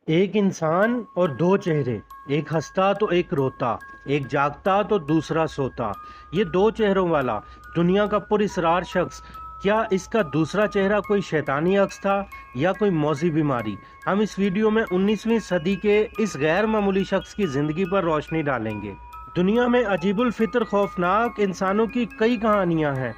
ایک انسان اور دو چہرے، ایک ہنستا تو ایک روتا، ایک جاگتا تو دوسرا سوتا۔ یہ دو چہروں والا دنیا کا پراسرار شخص، کیا اس کا دوسرا چہرہ کوئی شیطانی عکس تھا یا کوئی موذی بیماری؟ ہم اس ویڈیو میں 19ویں صدی کے اس غیر معمولی شخص کی زندگی پر روشنی ڈالیں گے۔ دنیا میں عجیب الفطر خوفناک انسانوں کی کئی کہانیاں ہیں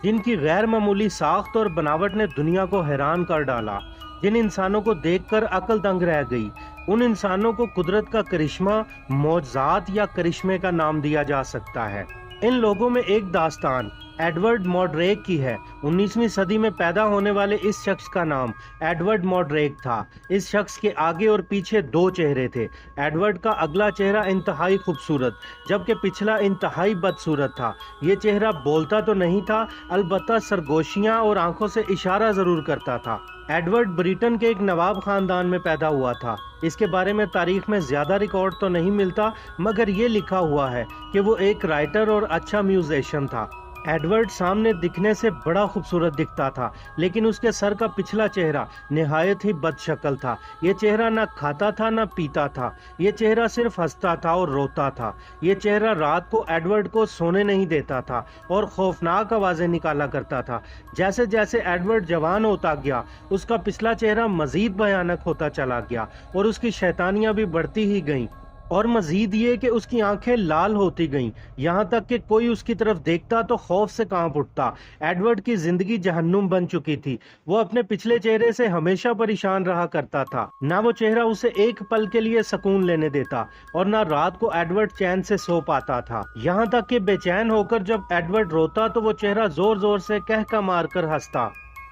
جن کی غیر معمولی ساخت اور بناوٹ نے دنیا کو حیران کر ڈالا۔ جن انسانوں کو دیکھ کر عقل دنگ رہ گئی، ان انسانوں کو قدرت کا کرشمہ، معجزات یا کرشمے کا نام دیا جا سکتا ہے۔ ان لوگوں میں ایک داستان ایڈورڈ موڈریک کی ہے۔ 19ویں صدی میں پیدا ہونے والے اس شخص کا نام ایڈورڈ موڈریک تھا۔ اس شخص کے آگے اور پیچھے دو چہرے تھے۔ ایڈورڈ کا اگلا چہرہ انتہائی خوبصورت جبکہ پچھلا انتہائی بدصورت تھا۔ یہ چہرہ بولتا تو نہیں تھا، البتہ سرگوشیاں اور آنکھوں سے اشارہ ضرور کرتا تھا۔ ایڈورڈ بریٹن کے ایک نواب خاندان میں پیدا ہوا تھا۔ اس کے بارے میں تاریخ میں زیادہ ریکارڈ تو نہیں ملتا، مگر یہ لکھا ہوا ہے کہ وہ ایک رائٹر اور اچھا میوزیشین تھا۔ ایڈورڈ سامنے دکھنے سے بڑا خوبصورت دکھتا تھا، لیکن اس کے سر کا پچھلا چہرہ نہایت ہی بد شکل تھا۔ یہ چہرہ نہ کھاتا تھا نہ پیتا تھا، یہ چہرہ صرف ہنستا تھا اور روتا تھا۔ یہ چہرہ رات کو ایڈورڈ کو سونے نہیں دیتا تھا اور خوفناک آوازیں نکالا کرتا تھا۔ جیسے جیسے ایڈورڈ جوان ہوتا گیا، اس کا پچھلا چہرہ مزید بھیانک ہوتا چلا گیا اور اس کی شیطانیاں بھی بڑھتی ہی گئیں، اور مزید یہ کہ اس کی آنکھیں لال ہوتی گئیں، یہاں تک کہ کوئی اس کی طرف دیکھتا تو خوف سے کانپ اٹھتا۔ ایڈورڈ کی زندگی جہنم بن چکی تھی۔ وہ اپنے پچھلے چہرے سے ہمیشہ پریشان رہا کرتا تھا۔ نہ وہ چہرہ اسے ایک پل کے لیے سکون لینے دیتا اور نہ رات کو ایڈورڈ چین سے سو پاتا تھا، یہاں تک کہ بے چین ہو کر جب ایڈورڈ روتا تو وہ چہرہ زور زور سے کہکا مار کر ہنستا۔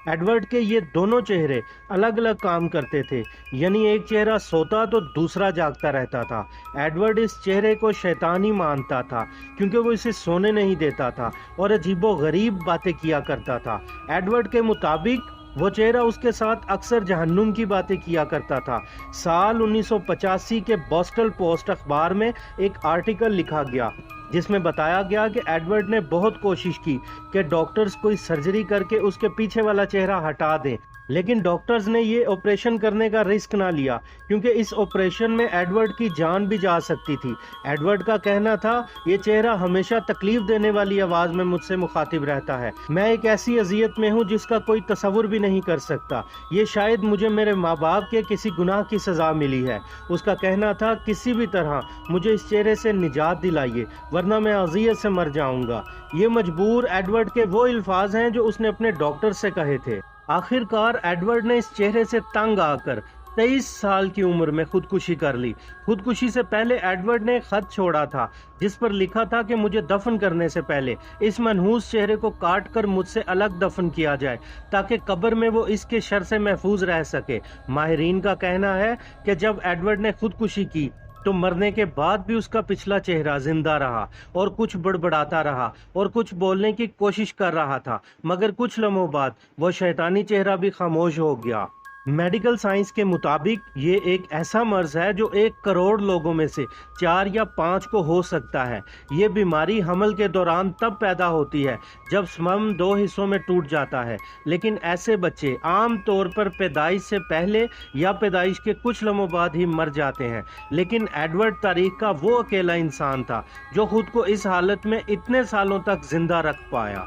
ایڈورڈ کے یہ دونوں چہرے الگ الگ کام کرتے تھے، یعنی ایک چہرہ سوتا تو دوسرا جاگتا رہتا تھا۔ ایڈورڈ اس چہرے کو شیطانی مانتا تھا کیونکہ وہ اسے سونے نہیں دیتا تھا اور عجیب و غریب باتیں کیا کرتا تھا۔ ایڈورڈ کے مطابق وہ چہرہ اس کے ساتھ اکثر جہنم کی باتیں کیا کرتا تھا۔ سال 1985 کے بوسٹل پوسٹ اخبار میں ایک آرٹیکل لکھا گیا جس میں بتایا گیا کہ ایڈورڈ نے بہت کوشش کی کہ ڈاکٹرز کوئی سرجری کر کے اس کے پیچھے والا چہرہ ہٹا دیں، لیکن ڈاکٹرز نے یہ آپریشن کرنے کا رسک نہ لیا کیونکہ اس آپریشن میں ایڈورڈ کی جان بھی جا سکتی تھی۔ ایڈورڈ کا کہنا تھا، یہ چہرہ ہمیشہ تکلیف دینے والی آواز میں مجھ سے مخاطب رہتا ہے۔ میں ایک ایسی اذیت میں ہوں جس کا کوئی تصور بھی نہیں کر سکتا۔ یہ شاید مجھے میرے ماں باپ کے کسی گناہ کی سزا ملی ہے۔ اس کا کہنا تھا، کسی بھی طرح مجھے اس چہرے سے نجات دلائیے ورنہ میں اذیت سے مر جاؤں گا۔ یہ مجبور ایڈورڈ کے وہ الفاظ ہیں جو اس نے اپنے ڈاکٹر سے کہے تھے۔ آخر کار ایڈورڈ نے اس چہرے سے تنگ آ کر 23 سال کی عمر میں خودکشی کر لی۔ خودکشی سے پہلے ایڈورڈ نے ایک خط چھوڑا تھا جس پر لکھا تھا کہ مجھے دفن کرنے سے پہلے اس منحوس چہرے کو کاٹ کر مجھ سے الگ دفن کیا جائے تاکہ قبر میں وہ اس کے شر سے محفوظ رہ سکے۔ ماہرین کا کہنا ہے کہ جب ایڈورڈ نے خودکشی کی تو مرنے کے بعد بھی اس کا پچھلا چہرہ زندہ رہا اور کچھ بڑبڑاتا رہا اور کچھ بولنے کی کوشش کر رہا تھا، مگر کچھ لمحوں بعد وہ شیطانی چہرہ بھی خاموش ہو گیا۔ میڈیکل سائنس کے مطابق یہ ایک ایسا مرض ہے جو 1 کروڑ لوگوں میں سے 4 یا 5 کو ہو سکتا ہے۔ یہ بیماری حمل کے دوران تب پیدا ہوتی ہے جب سپرم 2 حصوں میں ٹوٹ جاتا ہے، لیکن ایسے بچے عام طور پر پیدائش سے پہلے یا پیدائش کے کچھ لمحوں بعد ہی مر جاتے ہیں۔ لیکن ایڈورڈ تاریخ کا وہ اکیلا انسان تھا جو خود کو اس حالت میں اتنے سالوں تک زندہ رکھ پایا۔